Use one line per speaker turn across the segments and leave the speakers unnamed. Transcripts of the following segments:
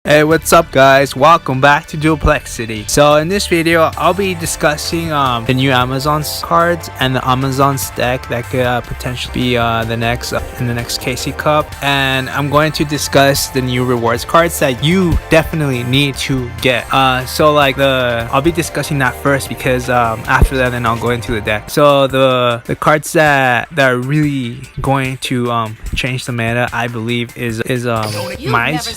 Hey, what's up guys? Welcome back to Duplexity. So in this video, I'll be discussing the new Amazon's cards and the Amazon's deck that could potentially be the next in the next KC Cup. And I'm going to discuss the new rewards cards that you definitely need to get. I'll be discussing that first because after that, then I'll go into the deck. So the cards that are really going to change the meta, I believe, is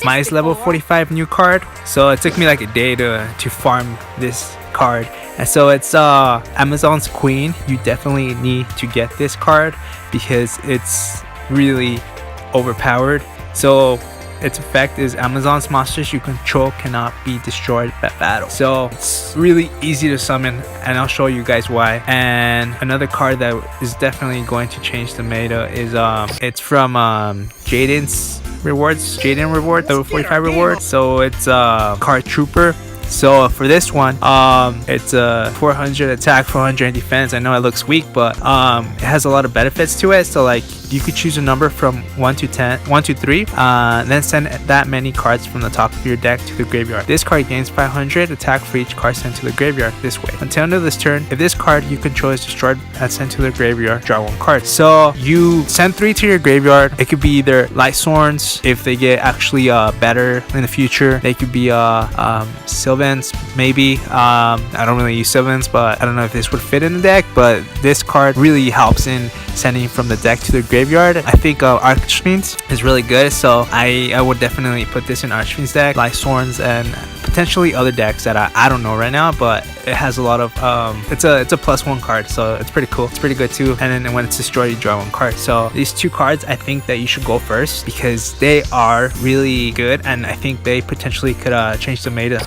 Mice level 45 new card. So it took me like a day to farm this card, and so it's Amazon's Queen. You definitely need to get this card because it's really overpowered. So its effect is Amazon's monsters you control cannot be destroyed by battle. So it's really easy to summon, and I'll show you guys why. And another card that is definitely going to change the meta is it's from Jaden's rewards, Jaden reward, level 45 reward. So it's card Trooper. So for this one, it's a 400 attack, 400 defense. I know it looks weak, but it has a lot of benefits to it. So like you could choose a number from 1 to 3, then send that many cards from the top of your deck to the graveyard. This card gains 500 attack for each card sent to the graveyard this way. Until end of this turn, if this card you control is destroyed and sent to the graveyard, draw 1 card. So you send 3 to your graveyard. It could be either Light Sworns if they get actually better in the future. They could be Sylvans, maybe. I don't really use Sylvans, but I don't know if this would fit in the deck, but this card really helps in sending from the deck to the graveyard. I think Archfiends is really good, so I would definitely put this in Archfiends deck, Light Sworns, and potentially other decks that I don't know right now, but it has a lot of it's a +1 card, so it's pretty cool. It's pretty good too. And then when it's destroyed, you draw 1 card. So these 2 cards, I think that you should go first because they are really good, and I think they potentially could change the meta.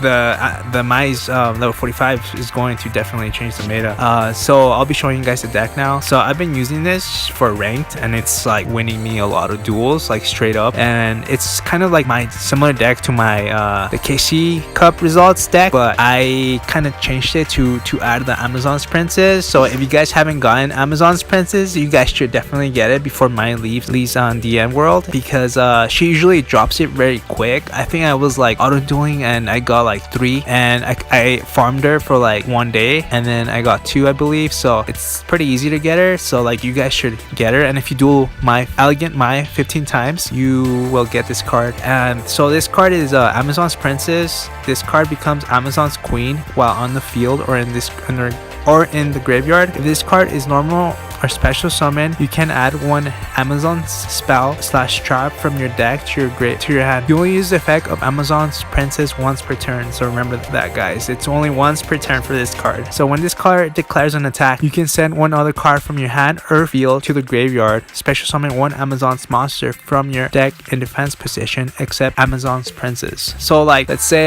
The Mice level 45 is going to definitely change the meta. So I'll be showing you guys the deck now. So I've been using this for ranked, and it's like winning me a lot of duels, like straight up. And it's kind of like my similar deck to my the KC Cup results deck, but I kind of changed it to add the Amazon's Princess. So if you guys haven't gotten Amazon's Princess, you guys should definitely get it before mine leaves on the end world, because she usually drops it very quick. I think I was like auto dueling and I got like 3, and I farmed her for like 1 day, and then I got 2, I believe. So it's pretty easy to get her, so like you guys should get her. And if you duel my Elegant Mai 15 times, you will get this card. And so this card is Amazon's Princess. This card becomes Amazon's Queen while on the field or in the graveyard. If this card is normal or special summon, you can add 1 Amazon's spell / trap from your deck to your hand. You only use the effect of Amazon's Princess once per turn, so remember that, guys. It's only once per turn for this card. So when this card declares an attack, you can send 1 other card from your hand or field to the graveyard. Special summon 1 Amazon's monster from your deck in defense position except Amazon's Princess. So like let's say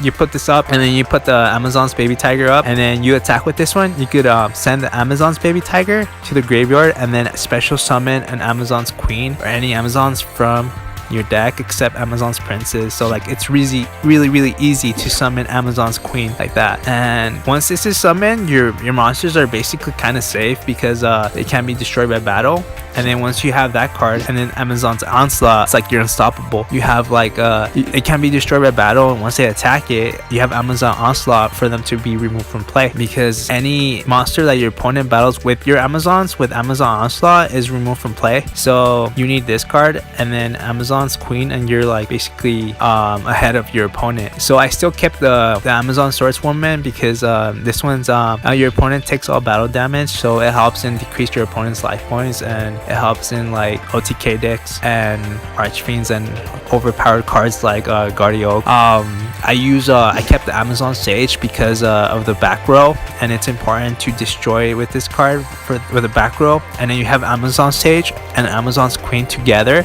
you put this up, and then you put the Amazon's baby tiger up, and then you attack with this one. You could send the Amazon's baby tiger to the graveyard, and then special summon an Amazon's Queen or any Amazons from your deck except Amazon's Princess. So like it's really easy to summon Amazon's Queen like that. And once this is summoned, your monsters are basically kind of safe because they can't be destroyed by battle. And then once you have that card, and then Amazon's Onslaught, it's like you're unstoppable. You have like it can be destroyed by battle, and once they attack it, you have Amazon Onslaught for them to be removed from play, because any monster that your opponent battles with your Amazons with Amazon Onslaught is removed from play. So you need this card and then Amazon's Queen, and you're like basically ahead of your opponent. So I still kept the Amazon Swordswoman because this one's your opponent takes all battle damage, so it helps in decrease your opponent's life points, and it helps in like OTK decks and Archfiends and overpowered cards like Guardio. I kept the Amazon Sage because of the back row, and it's important to destroy with this card with the back row. And then you have Amazon Sage and Amazon's Queen together.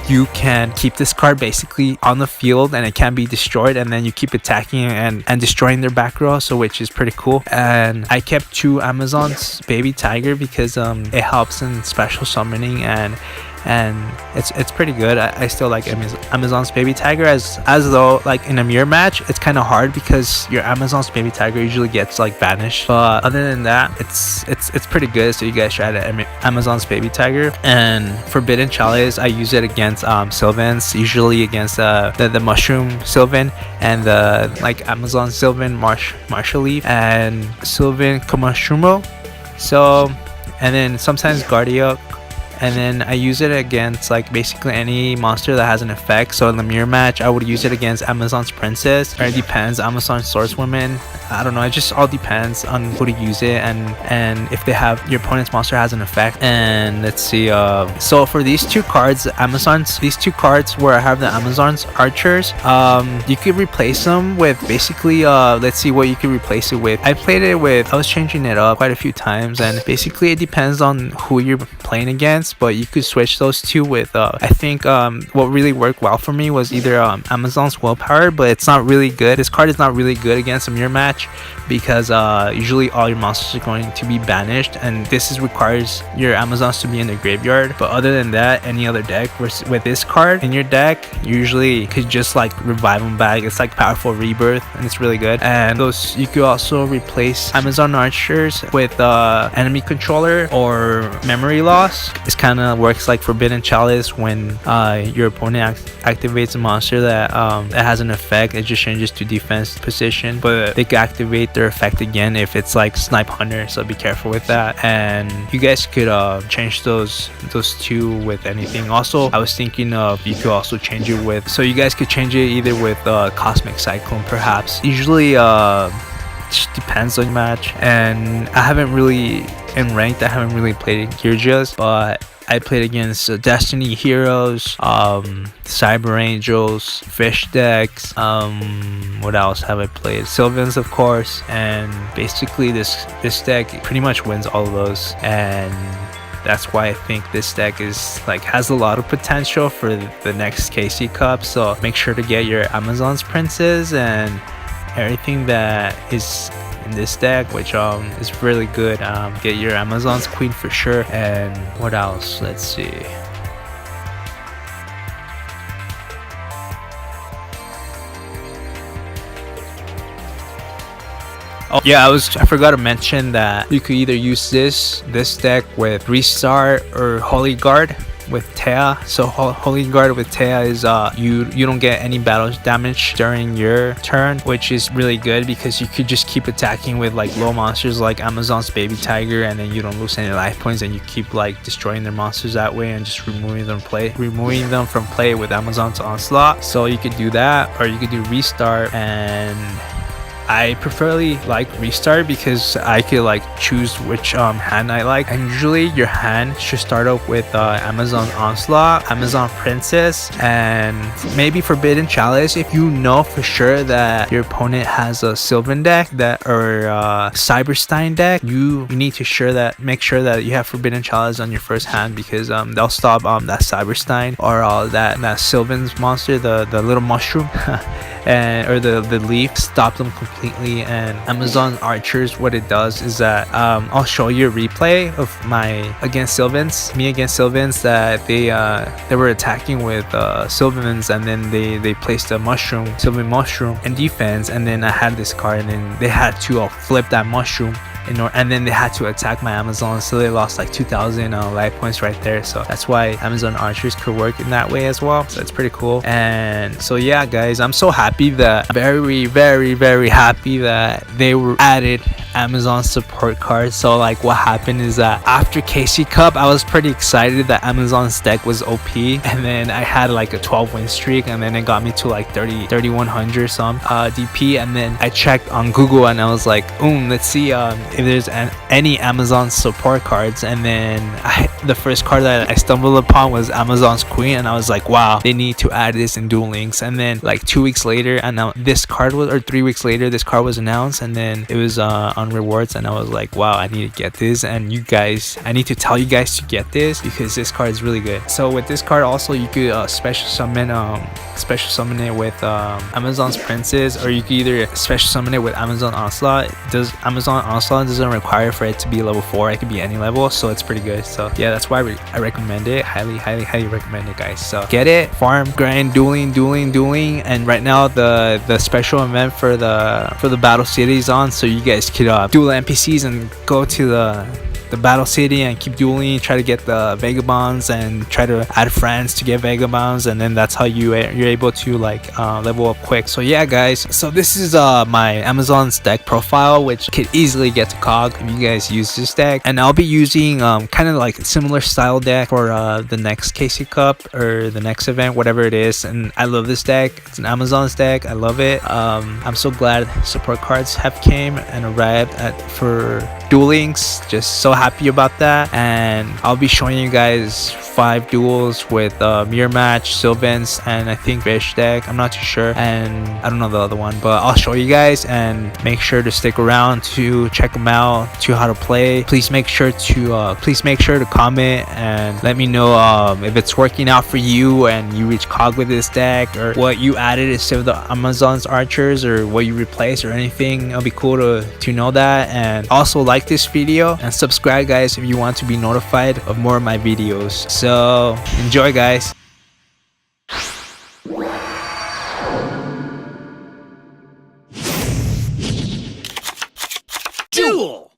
You can keep this card basically on the field, and it can be destroyed, and then you keep attacking and destroying their back row, so which is pretty cool. And I kept 2 Amazon's baby tiger because it helps in special summoning, and and it's pretty good. I still like Amazon's Baby Tiger, as though like in a mirror match it's kind of hard because your Amazon's Baby Tiger usually gets like banished, but other than that it's pretty good. So you guys try to Amazon's Baby Tiger. And Forbidden Chalice, I use it against Sylvans, usually against the mushroom Sylvan and the like Amazon Sylvan Marshall Leaf and Sylvan Komashumo. So, and then sometimes Guardiok, and then I use it against like basically any monster that has an effect. So in the mirror match I would use it against Amazon's Princess, or it depends, Amazon Swordswoman. I don't know, it just all depends on who to use it and if they have your opponent's monster has an effect. And let's see, so for these two cards, these two cards where I have the Amazon's Archers, you could replace them with basically let's see what you could replace it with. I was changing it up quite a few times, and basically it depends on who you're playing against, but you could switch those two with I think what really worked well for me was either Amazon's Willpower, but it's not really good. This card is not really good against a mirror match because usually all your monsters are going to be banished, and this requires your Amazons to be in the graveyard. But other than that, any other deck with this card in your deck, you usually could just like revive them back. It's like Powerful Rebirth, and it's really good. And those, you could also replace Amazon Archers with enemy controller or memory loss. This kind of works like Forbidden Chalice. When your opponent activates a monster that has an effect, it just changes to defense position, but they can activate their effect again if it's like Snipe Hunter, so be careful with that. And you guys could change those two with anything. Also, I was thinking of, you could also change it with, so you guys could change it either with Cosmic Cyclone perhaps. Usually just depends on the match, and I haven't really in ranked, I haven't really played Geargias, but I played against Destiny Heroes, Cyber Angels, Fish decks, what else have I played? Sylvans, of course. And basically this deck pretty much wins all of those, and that's why I think this deck is like has a lot of potential for the next KC Cup. So make sure to get your Amazon's Princess and everything that is in this deck, which is really good. Get your Amazon's Queen for sure. And what else? Let's see. Oh yeah, I forgot to mention that you could either use this deck with Restart or Holy Guard with Tea. So Holy Guard with Tea is you don't get any battle damage during your turn, which is really good because you could just keep attacking with like low monsters like Amazon's Baby Tiger, and then you don't lose any life points, and you keep like destroying their monsters that way and just removing them from play with Amazon's Onslaught. So you could do that, or you could do Restart, and I preferably like Restart because I could like choose which hand I like. And usually your hand should start off with Amazon Onslaught, Amazon Princess, and maybe Forbidden Chalice. If you know for sure that your opponent has a Sylvan deck or Cyberstein deck, you need to make sure that you have Forbidden Chalice on your first hand, because they'll stop that Cyberstein or that Sylvan's monster, the little mushroom and or the leaf, stop them completely. And Amazon Archers, what it does is that I'll show you a replay of me against Sylvans, that they were attacking with Sylvans, and then they placed a Sylvan mushroom in defense, and then I had this card, and then they had to flip that mushroom and then they had to attack my Amazon, so they lost like 2,000 life points right there. So that's why Amazon Archers could work in that way as well. So it's pretty cool. And so yeah guys, I'm so happy that very happy that they were added Amazon support cards. So like what happened is that after KC Cup, I was pretty excited that Amazon's deck was OP, and then I had like a 12 win streak, and then it got me to like 3100 some DP. And then I checked on Google, and I was like, let's see if there's any Amazon support cards. And then the first card that I stumbled upon was Amazon's Queen, and I was like, wow, they need to add this in Duel Links. And then like 2 weeks later, and now this card was, or 3 weeks later, this card was announced, and then it was on on rewards, and I was like, wow, I need to get this. And you guys, I need to tell you guys to get this because this card is really good. So with this card also, you could special summon it with Amazon's Princess, or you could either special summon it with Amazon Onslaught. Amazon Onslaught doesn't require for it to be level 4, it could be any level, so it's pretty good. So yeah, that's why I recommend it. Highly recommend it, guys. So get it, farm, grind, dueling, and right now the special event for the battle city is on, so you guys could duel NPCs and go to the battle city and keep dueling, try to get the vagabonds and try to add friends to get vagabonds, and then that's how you're able to like level up quick. So yeah, guys, so this is my Amazon's deck profile, which could easily get to cog if you guys use this deck. And I'll be using kind of like a similar style deck for the next KC Cup or the next event, whatever it is. And I love this deck. It's an Amazon's deck. I love it. I'm so glad support cards have came and arrived for duelings. Just so happy about that. And I'll be showing you guys 5 duels with Mirror Match, Sylvans, and I think Fish deck. I'm not too sure, and I don't know the other one, but I'll show you guys. And make sure to stick around to check them out, to how to play. Please make sure to comment and let me know if it's working out for you and you reach cog with this deck, or what you added instead of the Amazon's archers, or what you replaced, or anything. It'll be cool to know that. And also like this video and subscribe, guys, if you want to be notified of more of my videos. So enjoy, guys.
Duel!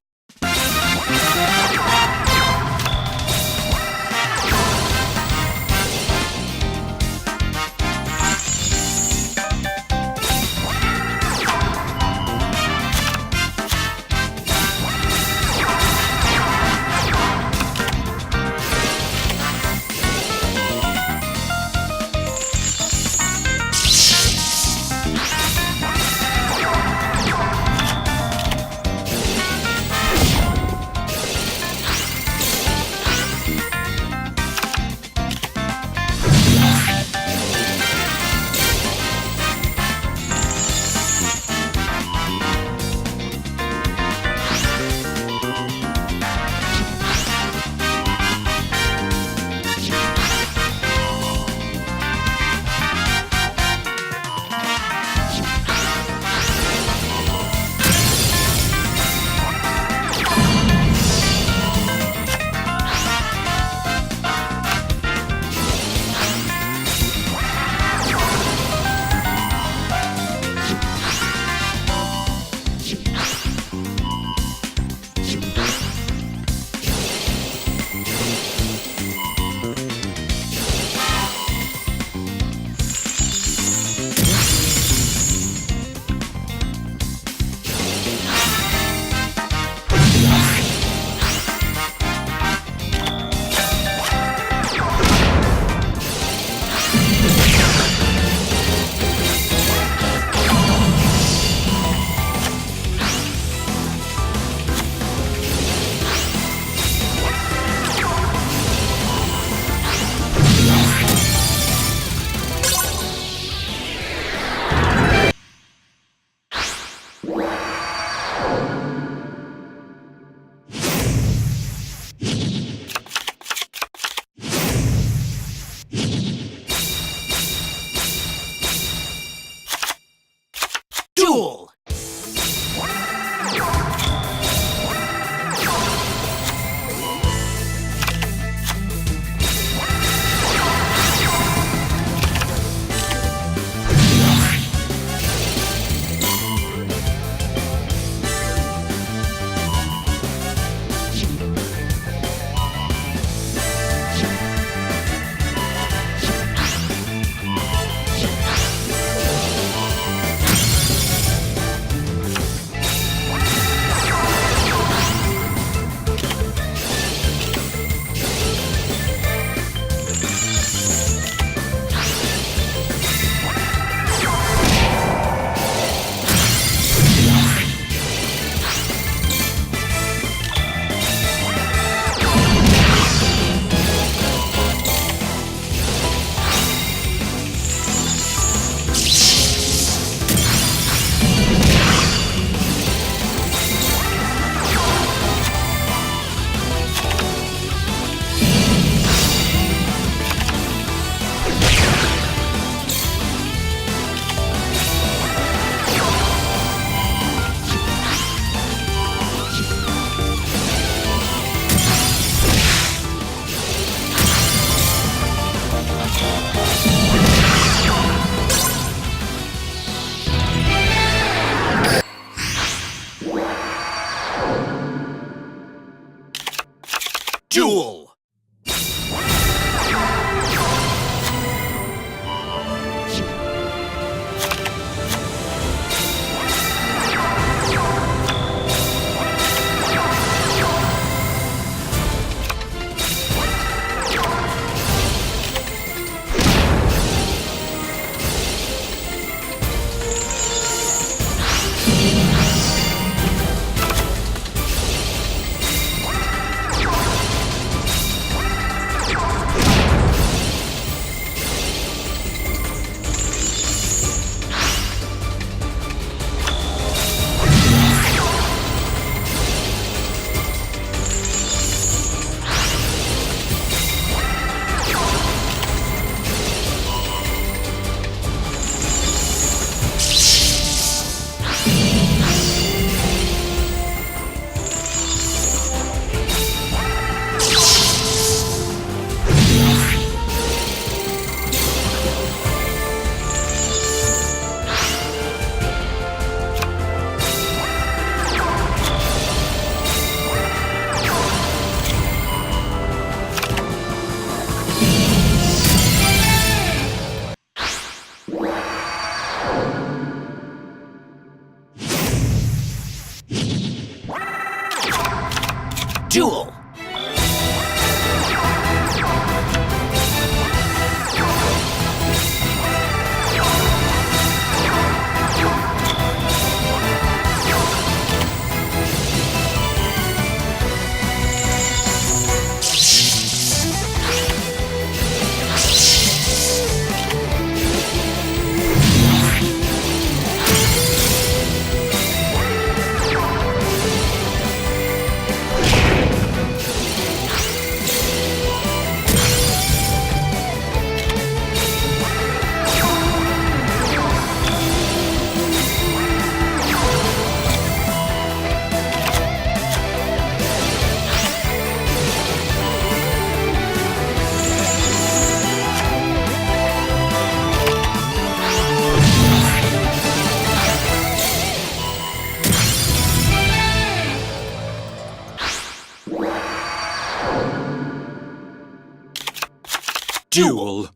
Duel.